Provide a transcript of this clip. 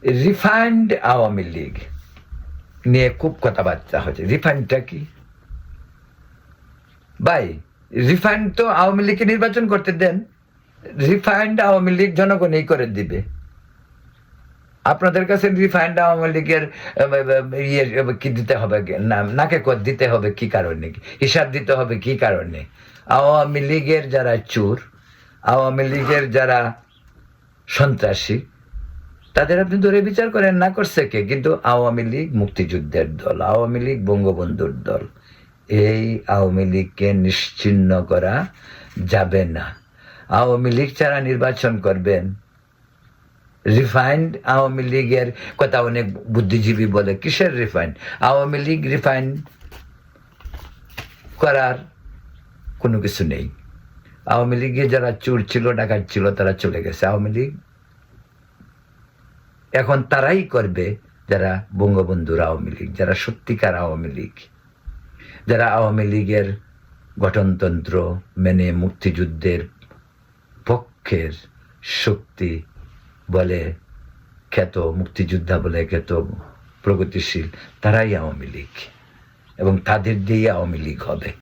Refined Awami League নিয়ে খুব কথাবার্তা হচ্ছে। রিফাইন্ডটা কি ভাই? রিফাইন্ড তো আওয়ামী লীগকে নির্বাচন করতে দেন, রিফাইন্ড আওয়ামী লীগ জনগণই করে দিবে। আপনাদের কাছে রিফাইন্ড আওয়ামী লীগের ইয়ে কি দিতে হবে, নাকে কর দিতে হবে কি কারণে, হিসাব দিতে হবে কি কারণে? আওয়ামী লীগের যারা চোর, আওয়ামী লীগের যারা সন্ত্রাসী, তাদের আপনি ধরে বিচার করেন, না করছে কে? কিন্তু আওয়ামী লীগ মুক্তিযুদ্ধের দল, আওয়ামী লীগ বঙ্গবন্ধুর দল। এই আওয়ামী লীগকে নিশ্চিহ্ন করা যাবে না। আওয়ামী লীগ ছাড়া নির্বাচন করবেন। রিফাইন্ড আওয়ামী লীগের কথা অনেক বুদ্ধিজীবী বলে, কিসের রিফাইন্ড? আওয়ামী লীগ রিফাইন্ড করার কোনো কিছু নেই। আওয়ামী লীগে যারা চোর ছিল, ডাকাত ছিল, তারা চলে গেছে। আওয়ামী লীগ এখন তারাই করবে যারা বঙ্গবন্ধুর আওয়ামী লীগ, যারা সত্যিকার আওয়ামী লীগ, যারা আওয়ামী লীগের গঠনতন্ত্র মেনে মুক্তিযুদ্ধের পক্ষের শক্তি বলে খ্যাত, মুক্তিযোদ্ধা বলে খ্যাত, প্রগতিশীল, তারাই আওয়ামী লীগ, এবং তাদের দিয়ে আওয়ামী লীগ হবে।